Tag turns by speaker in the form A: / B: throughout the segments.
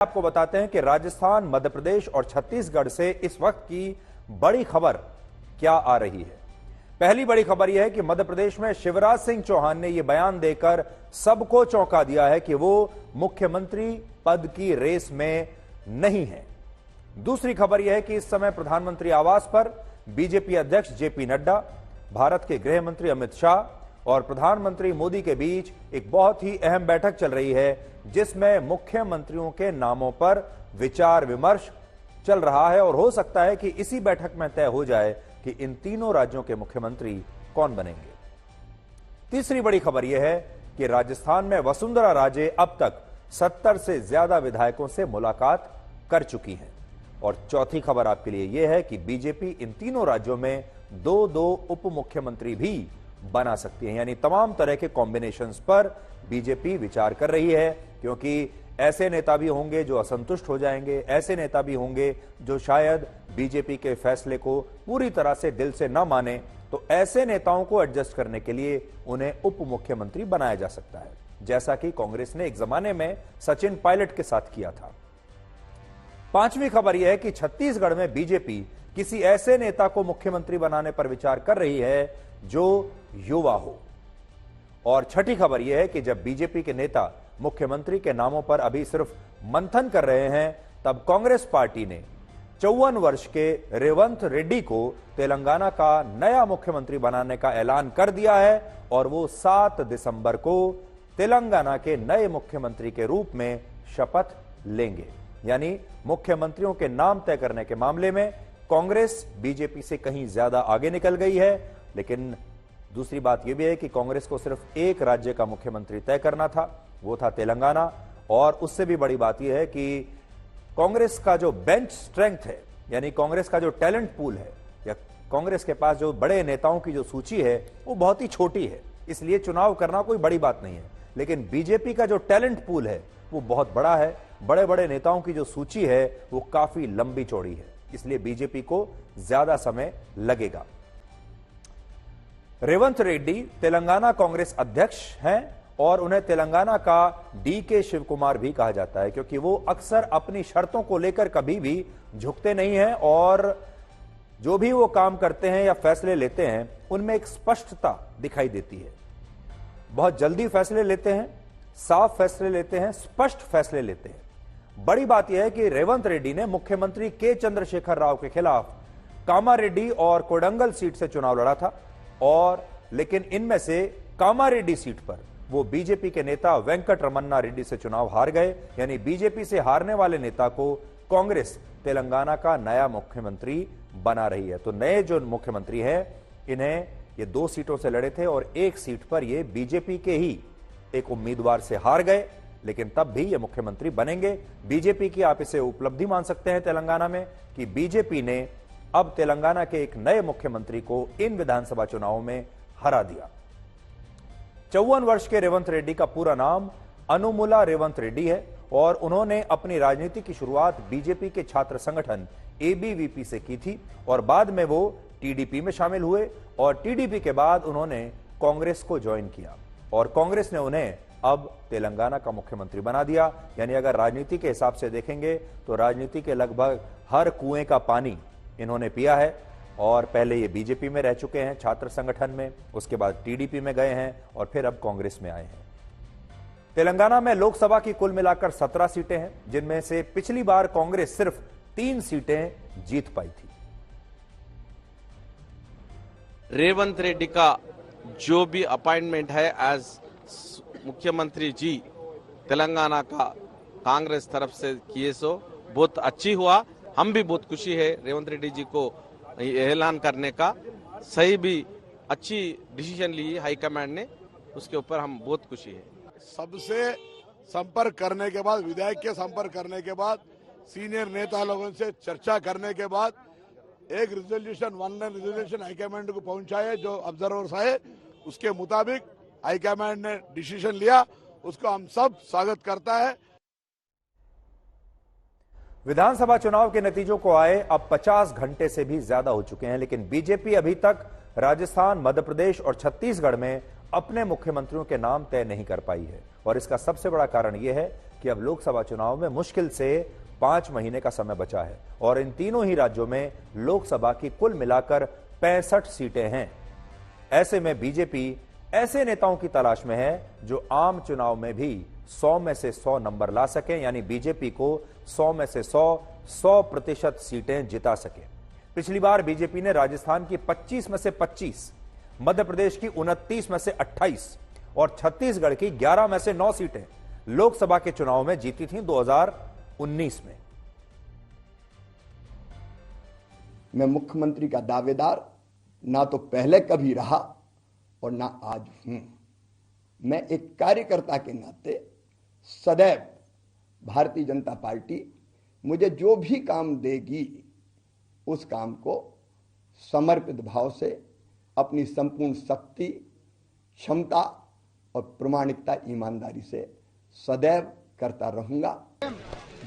A: आपको बताते हैं कि राजस्थान, मध्य प्रदेश और छत्तीसगढ़ से इस वक्त की बड़ी खबर क्या आ रही है। पहली बड़ी खबर यह है कि मध्य प्रदेश में शिवराज सिंह चौहान ने यह बयान देकर सबको चौंका दिया है कि वो मुख्यमंत्री पद की रेस में नहीं है। दूसरी खबर यह है कि इस समय प्रधानमंत्री आवास पर बीजेपी अध्यक्ष जेपी नड्डा, भारत के गृह मंत्री अमित शाह और प्रधानमंत्री मोदी के बीच एक बहुत ही अहम बैठक चल रही है, जिसमें मुख्यमंत्रियों के नामों पर विचार विमर्श चल रहा है और हो सकता है कि इसी बैठक में तय हो जाए कि इन तीनों राज्यों के मुख्यमंत्री कौन बनेंगे। तीसरी बड़ी खबर यह है कि राजस्थान में वसुंधरा राजे अब तक 70 से ज्यादा विधायकों से मुलाकात कर चुकी हैं। और चौथी खबर आपके लिए यह है कि बीजेपी इन तीनों राज्यों में 2-2 उप मुख्यमंत्री भी बना सकती है, यानी तमाम तरह के कॉम्बिनेशंस पर बीजेपी विचार कर रही है, क्योंकि ऐसे नेता भी होंगे जो असंतुष्ट हो जाएंगे, ऐसे नेता भी होंगे जो शायद बीजेपी के फैसले को पूरी तरह से दिल से न माने, तो ऐसे नेताओं को एडजस्ट करने के लिए उन्हें उप मुख्यमंत्री बनाया जा सकता है, जैसा कि कांग्रेस ने एक जमाने में सचिन पायलट के साथ किया था। पांचवी खबर यह है कि छत्तीसगढ़ में बीजेपी किसी ऐसे नेता को मुख्यमंत्री बनाने पर विचार कर रही है जो युवा हो। और छठी खबर यह है कि जब बीजेपी के नेता मुख्यमंत्री के नामों पर अभी सिर्फ मंथन कर रहे हैं, तब कांग्रेस पार्टी ने 54 वर्ष के रेवंत रेड्डी को तेलंगाना का नया मुख्यमंत्री बनाने का ऐलान कर दिया है और वो 7 दिसंबर को तेलंगाना के नए मुख्यमंत्री के रूप में शपथ लेंगे। यानी मुख्यमंत्रियों के नाम तय करने के मामले में कांग्रेस बीजेपी से कहीं ज्यादा आगे निकल गई है। लेकिन दूसरी बात यह भी है कि कांग्रेस को सिर्फ एक राज्य का मुख्यमंत्री तय करना था, वो था तेलंगाना। और उससे भी बड़ी बात यह है कि कांग्रेस का जो बेंच स्ट्रेंथ है, यानी कांग्रेस का जो टैलेंट पूल है, या कांग्रेस के पास जो बड़े नेताओं की जो सूची है, वो बहुत ही छोटी है, इसलिए चुनाव करना कोई बड़ी बात नहीं है। लेकिन बीजेपी का जो टैलेंट पूल है वो बहुत बड़ा है, बड़े बड़े नेताओं की जो सूची है वो काफी लंबी चौड़ी है, इसलिए बीजेपी को ज्यादा समय लगेगा। रेवंत रेड्डी तेलंगाना कांग्रेस अध्यक्ष हैं और उन्हें तेलंगाना का डीके शिव कुमार भी कहा जाता है, क्योंकि वो अक्सर अपनी शर्तों को लेकर कभी भी झुकते नहीं हैं और जो भी वो काम करते हैं या फैसले लेते हैं उनमें एक स्पष्टता दिखाई देती है। बहुत जल्दी फैसले लेते हैं, साफ फैसले लेते हैं, स्पष्ट फैसले लेते हैं। बड़ी बात यह है कि रेवंत रेड्डी ने मुख्यमंत्री के चंद्रशेखर राव के खिलाफ कामारेड्डी और कोडंगल सीट से चुनाव लड़ा था, और लेकिन इनमें से कामारेड्डी सीट पर वो बीजेपी के नेता वेंकट रमन्ना रेड्डी से चुनाव हार गए। यानी बीजेपी से हारने वाले नेता को कांग्रेस तेलंगाना का नया मुख्यमंत्री बना रही है। तो नए जो मुख्यमंत्री हैं, इन्हें ये 2 सीटों से लड़े थे और 1 सीट पर ये बीजेपी के ही एक उम्मीदवार से हार गए, लेकिन तब भी ये मुख्यमंत्री बनेंगे। बीजेपी की आप इसे उपलब्धि मान सकते हैं तेलंगाना में कि बीजेपी ने अब तेलंगाना के एक नए मुख्यमंत्री को इन विधानसभा चुनावों में हरा दिया। 54 वर्ष के रेवंत रेड्डी का पूरा नाम अनुमुला रेवंत रेड्डी है और उन्होंने अपनी राजनीति की शुरुआत बीजेपी के छात्र संगठन एबीवीपी से की थी और बाद में वो टीडीपी में शामिल हुए और टीडीपी के बाद उन्होंने कांग्रेस को ज्वाइन किया और कांग्रेस ने उन्हें अब तेलंगाना का मुख्यमंत्री बना दिया। यानी अगर राजनीति के हिसाब से देखेंगे तो राजनीति के लगभग हर कुएं का पानी इन्होंने पिया है। और पहले ये बीजेपी में रह चुके हैं छात्र संगठन में, उसके बाद टीडीपी में गए हैं और फिर अब कांग्रेस में आए हैं। तेलंगाना में लोकसभा की कुल मिलाकर 17 सीटें हैं, जिनमें से पिछली बार कांग्रेस सिर्फ 3 सीटें जीत पाई थी।
B: रेवंत रेड्डी का जो भी अपॉइंटमेंट है एज मुख्यमंत्री जी तेलंगाना का कांग्रेस तरफ से किए सो बहुत अच्छी हुआ। हम भी बहुत खुशी है रेवंत रेड्डी जी को ऐलान करने का, सही भी अच्छी डिसीजन ली हाईकमांड ने, उसके ऊपर हम बहुत खुशी है।
C: सबसे संपर्क करने के बाद, विधायक के संपर्क करने के बाद, सीनियर नेता लोगों से चर्चा करने के बाद एक resolution, one line resolution high command को पहुंचाए जो ऑब्जर्वर्स आए, उसके मुताबिक हाईकमांड ने डिसीजन लिया, उसको हम सब स्वागत करता है।
A: विधानसभा चुनाव के नतीजों को आए अब 50 घंटे से भी ज्यादा हो चुके हैं, लेकिन बीजेपी अभी तक राजस्थान, मध्य प्रदेश और छत्तीसगढ़ में अपने मुख्यमंत्रियों के नाम तय नहीं कर पाई है। और इसका सबसे बड़ा कारण यह है कि अब लोकसभा चुनाव में मुश्किल से 5 महीने का समय बचा है और इन तीनों ही राज्यों में लोकसभा की कुल मिलाकर 65 सीटें हैं। ऐसे में बीजेपी ऐसे नेताओं की तलाश में है जो आम चुनाव में भी 100 में से 100 नंबर ला सके, यानी बीजेपी को 100 में से 100% सीटें जिता सके। पिछली बार बीजेपी ने राजस्थान की 25 में से 25, मध्य प्रदेश की 29 में से 28 और छत्तीसगढ़ की 11 में से 9 सीटें लोकसभा के चुनाव में जीती थीं 2019 में।
D: मैं मुख्यमंत्री का दावेदार ना तो पहले कभी रहा और ना आज हूं। मैं एक कार्यकर्ता के नाते सदैव भारतीय जनता पार्टी मुझे जो भी काम देगी उस काम को समर्पित भाव से अपनी संपूर्ण शक्ति, क्षमता और प्रामाणिकता, ईमानदारी से सदैव करता रहूंगा।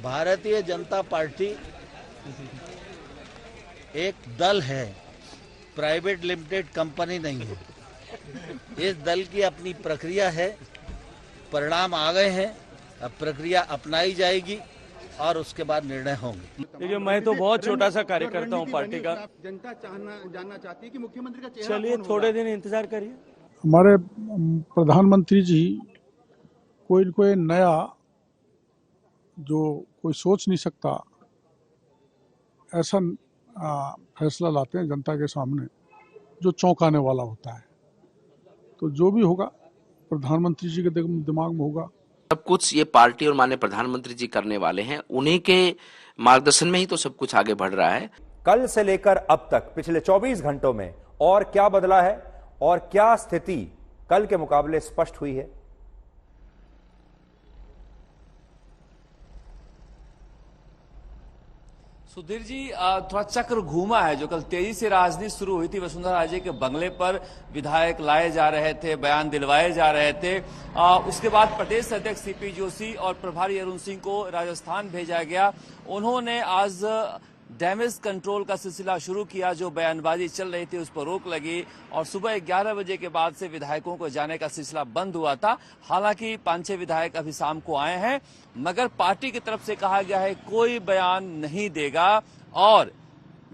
E: भारतीय जनता पार्टी एक दल है, प्राइवेट लिमिटेड कंपनी नहीं है। इस दल की अपनी प्रक्रिया है, परिणाम आ गए हैं, अब प्रक्रिया अपनाई जाएगी और उसके बाद निर्णय होंगे।
F: देखिए, मैं तो बहुत छोटा सा कार्यकर्ता हूँ पार्टी का।
G: जनता जानना चाहती है कि मुख्यमंत्री का चेहरा
F: चलिए थोड़े दिन इंतजार करिए।
H: हमारे प्रधानमंत्री जी कोई नया जो कोई सोच नहीं सकता ऐसा फैसला लाते हैं जनता के सामने जो चौंकाने वाला होता है। तो जो भी होगा प्रधानमंत्री जी के दिमाग में होगा।
I: सब कुछ ये पार्टी और माननीय प्रधानमंत्री जी करने वाले हैं, उन्हीं के मार्गदर्शन में ही तो सब कुछ आगे बढ़ रहा है।
A: कल से लेकर अब तक पिछले 24 घंटों में और क्या बदला है और क्या स्थिति कल के मुकाबले स्पष्ट हुई है?
J: सुधीर जी, थोड़ा चक्र घूमा है। जो कल तेजी से राजनीति शुरू हुई थी वसुंधरा राजे के बंगले पर विधायक लाए जा रहे थे, बयान दिलवाए जा रहे थे। उसके बाद प्रदेश अध्यक्ष सीपी जोशी और प्रभारी अरुण सिंह को राजस्थान भेजा गया। उन्होंने आज डैमेज कंट्रोल का सिलसिला शुरू किया। जो बयानबाजी चल रही थी उस पर रोक लगी और सुबह 11 बजे के बाद से विधायकों को जाने का सिलसिला बंद हुआ था। हालांकि 5-6 विधायक अभी शाम को आए हैं, मगर पार्टी की तरफ से कहा गया है कोई बयान नहीं देगा और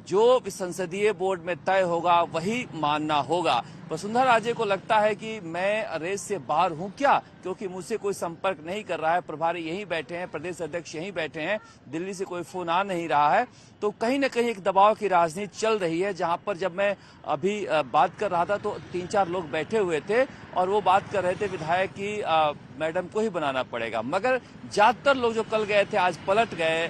J: जो संसदीय बोर्ड में तय होगा वही मानना होगा। वसुंधरा राजे को लगता है कि मैं रेस से बाहर हूं क्या, क्योंकि मुझसे कोई संपर्क नहीं कर रहा है। प्रभारी यहीं बैठे हैं, प्रदेश अध्यक्ष यहीं बैठे हैं, दिल्ली से कोई फोन आ नहीं रहा है। तो कहीं ना कहीं एक दबाव की राजनीति चल रही है। जहां पर जब मैं अभी बात कर रहा था तो 3-4 लोग बैठे हुए थे और वो बात कर रहे थे विधायक की मैडम को ही बनाना पड़ेगा, मगर ज्यादातर लोग जो कल गए थे आज पलट गए।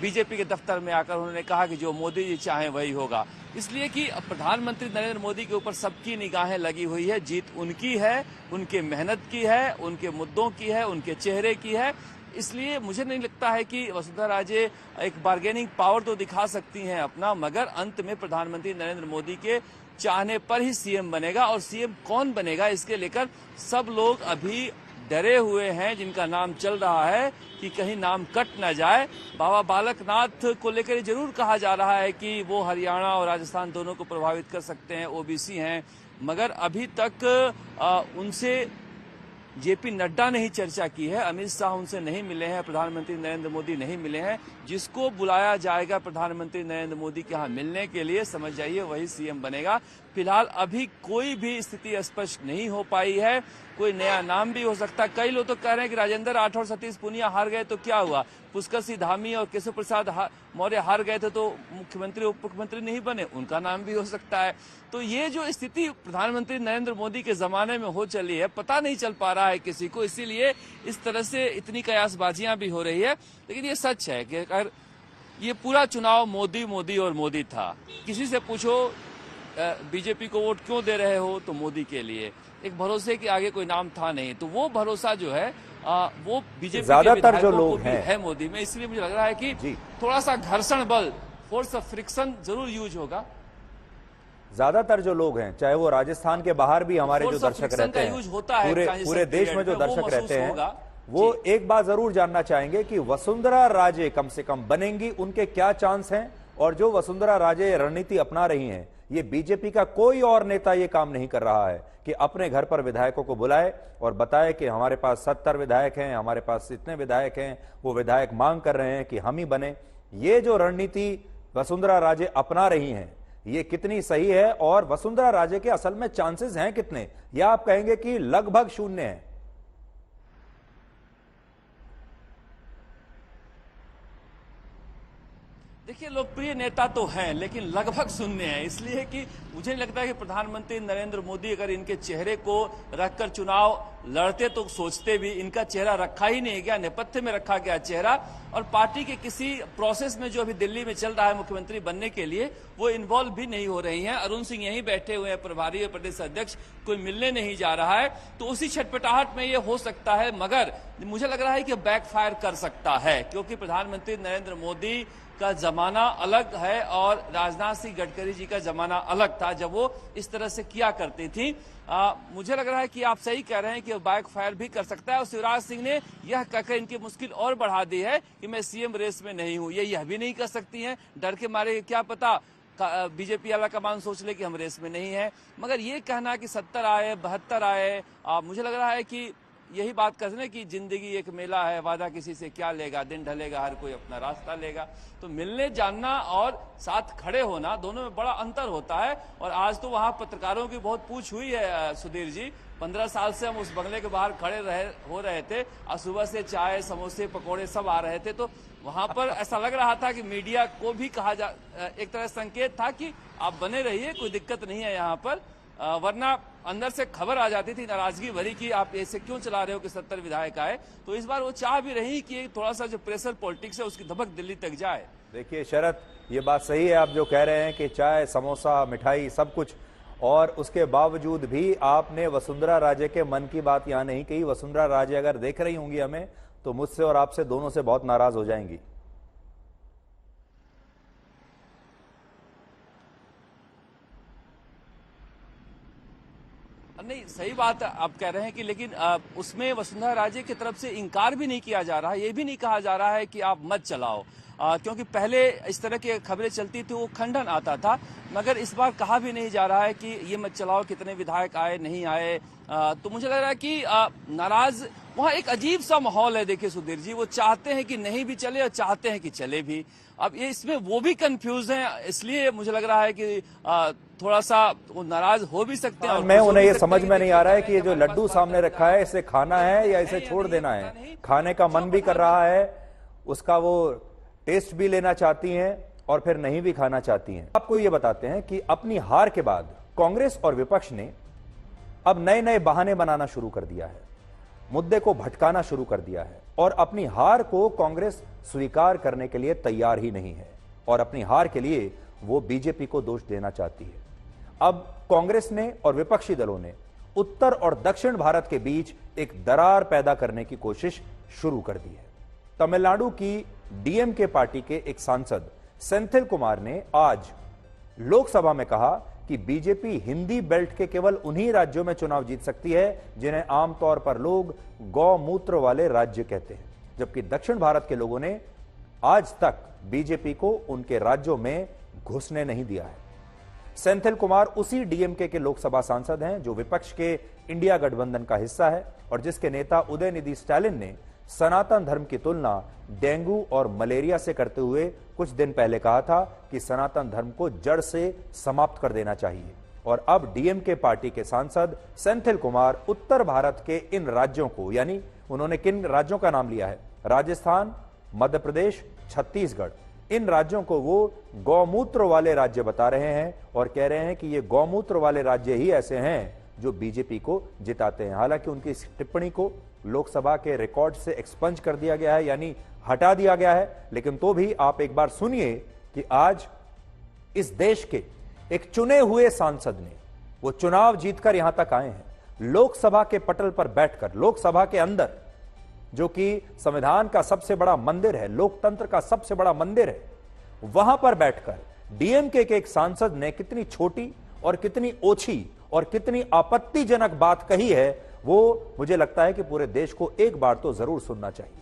J: बीजेपी के दफ्तर में आकर उन्होंने कहा कि जो मोदी जी चाहें वही होगा, इसलिए कि प्रधानमंत्री नरेंद्र मोदी के ऊपर सबकी निगाहें लगी हुई है। जीत उनकी है, उनके मेहनत की है, उनके मुद्दों की है, उनके चेहरे की है। इसलिए मुझे नहीं लगता है कि वसुंधरा राजे एक बार्गेनिंग पावर तो दिखा सकती हैं अपना, मगर अंत में प्रधानमंत्री नरेंद्र मोदी के चाहने पर ही सीएम बनेगा। और सीएम कौन बनेगा इसके लेकर सब लोग अभी डरे हुए हैं, जिनका नाम चल रहा है कि कहीं नाम कट न जाए। बाबा बालकनाथ को लेकर जरूर कहा जा रहा है कि वो हरियाणा और राजस्थान दोनों को प्रभावित कर सकते हैं, ओबीसी हैं, मगर अभी तक उनसे जेपी नड्डा ने ही चर्चा की है। अमित शाह उनसे नहीं मिले हैं, प्रधानमंत्री नरेंद्र मोदी नहीं मिले हैं। जिसको बुलाया जाएगा प्रधानमंत्री नरेंद्र मोदी के यहाँ मिलने के लिए, समझ जाइए वही सीएम बनेगा। फिलहाल अभी कोई भी स्थिति स्पष्ट नहीं हो पाई है, कोई नया नाम भी हो सकता है। कई लोग तो कह रहे हैं कि राजेंद्र राठौर, सतीश पूनिया हार गए तो क्या हुआ, पुष्कर सिंह धामी और केशव प्रसाद मौर्य हार गए थे तो मुख्यमंत्री उप मुख्यमंत्री नहीं बने, उनका नाम भी हो सकता है। तो ये जो स्थिति प्रधानमंत्री नरेंद्र मोदी के जमाने में हो चली है, पता नहीं चल पा रहा है किसी को, इसीलिए इस तरह से इतनी कयासबाजियां भी हो रही है। लेकिन ये सच है कि अगर ये पूरा चुनाव मोदी मोदी और मोदी था, किसी से पूछो बीजेपी को वोट क्यों दे रहे हो, तो मोदी के लिए, एक भरोसे के आगे कोई नाम था नहीं। तो वो भरोसा जो है वो बीजेपी
A: ज्यादातर जो लोग
J: है मोदी में, इसलिए मुझे लग रहा है कि थोड़ा सा घर्षण बल, फोर्स ऑफ फ्रिक्शन जरूर यूज होगा।
A: ज्यादातर जो लोग हैं, चाहे वो राजस्थान के बाहर भी हमारे जो दर्शक रहते हैं, पूरे देश में जो दर्शक रहते हैं, वो एक बात जरूर जानना चाहेंगे कि वसुंधरा राजे कम से कम बनेंगी, उनके क्या चांस हैं, और जो वसुंधरा राजे रणनीति अपना रही हैं ये बीजेपी का कोई और नेता ये काम नहीं कर रहा है कि अपने घर पर विधायकों को बुलाए और बताए कि हमारे पास 70 विधायक हैं, हमारे पास इतने विधायक हैं, वो विधायक मांग कर रहे हैं कि हम ही बने। ये जो रणनीति वसुंधरा राजे अपना रही हैं, ये कितनी सही है और वसुंधरा राजे के असल में चांसेस हैं कितने, या आप कहेंगे कि लगभग शून्य है?
J: देखिए, लोकप्रिय नेता तो हैं लेकिन लगभग शून्य है, इसलिए कि मुझे नहीं लगता कि प्रधानमंत्री नरेंद्र मोदी अगर इनके चेहरे को रखकर चुनाव लड़ते तो सोचते भी। इनका चेहरा रखा ही नहीं गया, नेपथ्य में रखा गया चेहरा, और पार्टी के किसी प्रोसेस में जो अभी दिल्ली में चल रहा है मुख्यमंत्री बनने के लिए, वो इन्वॉल्व भी नहीं हो रही हैं। अरुण सिंह यहीं बैठे हुए हैं, प्रभारी प्रदेश अध्यक्ष, कोई मिलने नहीं जा रहा है, तो उसी छटपटाहट में ये हो सकता है। मगर मुझे लग रहा है कि बैकफायर कर सकता है, क्योंकि प्रधानमंत्री नरेंद्र मोदी का जमाना अलग है और राजनाथ सिंह गडकरी जी का जमाना अलग था जब वो इस तरह से किया करती थी। मुझे लग रहा है कि आप सही कह रहे हैं कि बैक फायर भी कर सकता है, और शिवराज सिंह ने यह कहकर इनकी मुश्किल और बढ़ा दी है कि मैं सीएम रेस में नहीं हूं। ये यह भी नहीं कर सकती हैं, डर के मारे क्या पता बीजेपी वाला कमान सोच ले कि हम रेस में नहीं है। मगर ये कहना कि 70 आए 72 आए, मुझे लग रहा है कि यही बात करने की जिंदगी एक मेला है, वादा किसी से क्या लेगा, दिन ढलेगा हर कोई अपना रास्ता लेगा। तो मिलने जानना और साथ खड़े होना, दोनों में बड़ा अंतर होता है। और आज तो वहां पत्रकारों की बहुत पूछ हुई है सुधीर जी। 15 साल से हम उस बंगले के बाहर खड़े हो रहे थे और सुबह से चाय समोसे पकौड़े सब आ रहे थे, तो वहां पर ऐसा लग रहा था कि मीडिया को भी कहा जा, एक तरह संकेत था कि आप बने रहिए, कोई दिक्कत नहीं है यहाँ पर। वरना अंदर से खबर आ जाती थी नाराजगी भरी कि आप ऐसे क्यों चला रहे हो कि 70 विधायक आए। तो इस बार वो चाह भी रही कि थोड़ा सा जो प्रेशर पॉलिटिक्स है उसकी धमक दिल्ली तक जाए।
A: देखिए शरद, ये बात सही है आप जो कह रहे हैं कि चाय समोसा मिठाई सब कुछ, और उसके बावजूद भी आपने वसुंधरा राजे के मन की बात यहां नहीं कही। वसुंधरा राजे अगर देख रही होंगी हमें तो मुझसे और आपसे दोनों से बहुत नाराज हो जाएंगी।
J: नहीं, सही बात आप कह रहे हैं कि लेकिन उसमें वसुंधरा राजे की तरफ से इनकार भी नहीं किया जा रहा है, ये भी नहीं कहा जा रहा है कि आप मत चलाओ, क्योंकि पहले इस तरह की खबरें चलती थी वो खंडन आता था। मगर इस बार कहा भी नहीं जा रहा है कि ये मत चलाओ, कितने विधायक आए नहीं आए। तो मुझे लग रहा है कि नाराज वहाँ एक अजीब सा माहौल है। देखिए सुधीर जी, वो चाहते हैं कि नहीं भी चले और चाहते हैं कि चले भी। अब ये इसमें वो भी कंफ्यूज हैं, इसलिए मुझे लग रहा है कि थोड़ा सा वो नाराज हो भी सकते हैं।
A: मैं उन्हें ये समझ में नहीं आ रहा है कि ये जो लड्डू सामने रखा है इसे खाना है या इसे छोड़ देना है। खाने का मन भी कर रहा है, उसका वो टेस्ट भी लेना चाहती हैं और फिर नहीं भी खाना चाहती हैं। आपको ये बताते हैं कि अपनी हार के बाद कांग्रेस और विपक्ष ने अब नए नए बहाने बनाना शुरू कर दिया है, मुद्दे को भटकाना शुरू कर दिया है, और अपनी हार को कांग्रेस स्वीकार करने के लिए तैयार ही नहीं है, और अपनी हार के लिए वो बीजेपी को दोष देना चाहती है। अब कांग्रेस ने और विपक्षी दलों ने उत्तर और दक्षिण भारत के बीच एक दरार पैदा करने की कोशिश शुरू कर दी है। तमिलनाडु की डीएमके पार्टी के एक सांसद सेंथिल कुमार ने आज लोकसभा में कहा कि बीजेपी हिंदी बेल्ट के केवल उन्हीं राज्यों में चुनाव जीत सकती है जिन्हें आमतौर पर लोग गौमूत्र वाले राज्य कहते हैं, जबकि दक्षिण भारत के लोगों ने आज तक बीजेपी को उनके राज्यों में घुसने नहीं दिया है। सेंथिल कुमार उसी डीएमके के लोकसभा सांसद हैं जो विपक्ष के इंडिया गठबंधन का हिस्सा है और जिसके नेता उदयनिधि स्टालिन ने सनातन धर्म की तुलना डेंगू और मलेरिया से करते हुए कुछ दिन पहले कहा था कि सनातन धर्म को जड़ से समाप्त कर देना चाहिए। और अब डीएमके पार्टी के सांसद सेंथिल कुमार उत्तर भारत के इन राज्यों को, यानी उन्होंने किन राज्यों का नाम लिया है, राजस्थान, मध्य प्रदेश, छत्तीसगढ़, इन राज्यों को वो गौमूत्र वाले राज्य बता रहे हैं और कह रहे हैं कि ये गौमूत्र वाले राज्य ही ऐसे हैं जो बीजेपी को जिताते हैं। हालांकि उनकी इस टिप्पणी को लोकसभा के रिकॉर्ड से एक्सपंज कर दिया गया है, यानी हटा दिया गया है, लेकिन तो भी आप एक बार सुनिए कि आज इस देश के एक चुने हुए सांसद ने, वो चुनाव जीतकर यहां तक आए हैं, लोकसभा के पटल पर बैठकर, लोकसभा के अंदर जो कि संविधान का सबसे बड़ा मंदिर है, लोकतंत्र का सबसे बड़ा मंदिर है, वहां पर बैठकर डीएमके के एक सांसद ने कितनी छोटी और कितनी ओछी और कितनी आपत्तिजनक बात कही है, वो मुझे लगता है कि पूरे देश को एक बार तो जरूर सुनना चाहिए।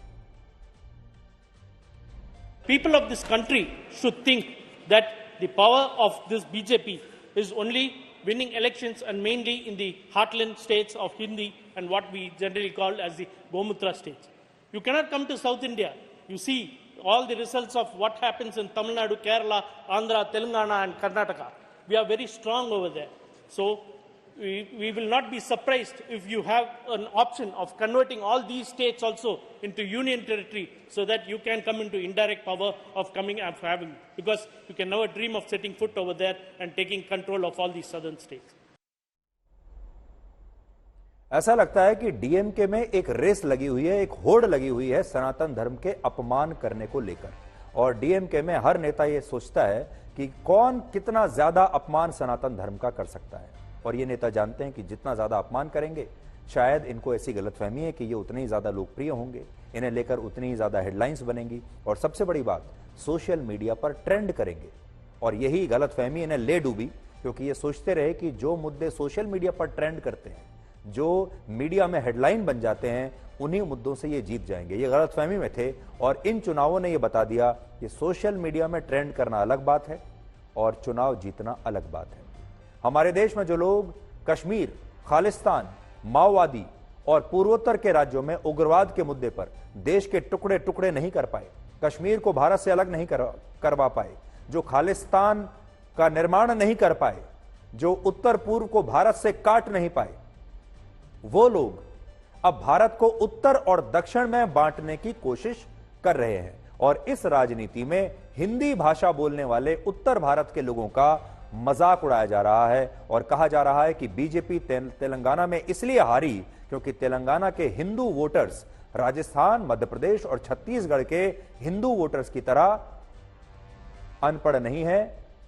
F: People of this country should think that the power of this BJP is only winning elections, and mainly in the heartland states of Hindi and what we generally call as the Gomutra states. You cannot come to South India. You see all the results of what happens in Tamil Nadu, Kerala, Andhra, Telangana and Karnataka. We are very strong over there. So we will not be surprised if you have an option of converting all these states also into union territory, so that you can come into indirect power of coming and having, because you can never dream of setting foot over there and taking control of all these southern states.
A: ऐसा लगता है कि DMK में एक race लगी हुई है, एक होड़ लगी हुई है सनातन धर्म के अपमान करने को लेकर, और डीएमके में हर नेता ये सोचता है कि कौन कितना ज्यादा अपमान सनातन धर्म का कर सकता है। और ये नेता जानते हैं कि जितना ज्यादा अपमान करेंगे, शायद इनको ऐसी गलतफहमी है कि ये उतने ही ज्यादा लोकप्रिय होंगे, इन्हें लेकर उतनी ही ज्यादा हेडलाइंस बनेंगी, और सबसे बड़ी बात, सोशल मीडिया पर ट्रेंड करेंगे। और यही गलतफहमी इन्हें ले डूबी, क्योंकि ये सोचते रहे कि जो मुद्दे सोशल मीडिया पर ट्रेंड करते हैं, जो मीडिया में हेडलाइन बन जाते हैं, उन्हीं मुद्दों से ये जीत जाएंगे। ये गलतफहमी में थे, और इन चुनावों ने ये बता दिया कि सोशल मीडिया में ट्रेंड करना अलग बात है और चुनाव जीतना अलग बात है। हमारे देश में जो लोग कश्मीर, खालिस्तान, माओवादी और पूर्वोत्तर के राज्यों में उग्रवाद के मुद्दे पर देश के टुकड़े टुकड़े नहीं कर पाए, कश्मीर को भारत से अलग नहीं करवा पाए, जो खालिस्तान का निर्माण नहीं कर पाए, जो उत्तर पूर्व को भारत से काट नहीं पाए, वो लोग अब भारत को उत्तर और दक्षिण में बांटने की कोशिश कर रहे हैं। और इस राजनीति में हिंदी भाषा बोलने वाले उत्तर भारत के लोगों का मजाक उड़ाया जा रहा है, और कहा जा रहा है कि बीजेपी तेलंगाना में इसलिए हारी क्योंकि तेलंगाना के हिंदू वोटर्स राजस्थान, मध्य प्रदेश और छत्तीसगढ़ के हिंदू वोटर्स की तरह अनपढ़ नहीं है,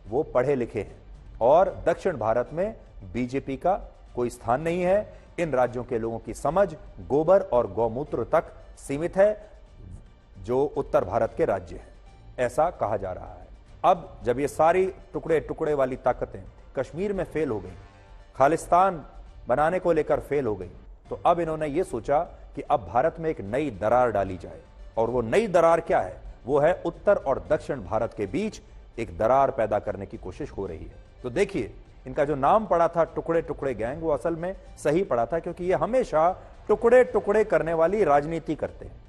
A: वो पढ़े लिखे हैं, और दक्षिण भारत में बीजेपी का कोई स्थान नहीं है। इन राज्यों के लोगों की समझ गोबर और गौमूत्र तक सीमित है, जो उत्तर भारत के राज्य हैं, ऐसा कहा जा रहा है। अब जब ये सारी टुकड़े टुकड़े वाली ताकतें कश्मीर में फेल हो गई, खालिस्तान बनाने को लेकर फेल हो गई, तो अब इन्होंने ये सोचा कि अब भारत में एक नई दरार डाली जाए। और वो नई दरार क्या है? वो है उत्तर और दक्षिण भारत के बीच एक दरार पैदा करने की कोशिश हो रही है। तो देखिए, इनका जो नाम पड़ा था टुकड़े टुकड़े गैंग, वो असल में सही पड़ा था, क्योंकि ये हमेशा टुकड़े टुकड़े करने वाली राजनीति करते हैं।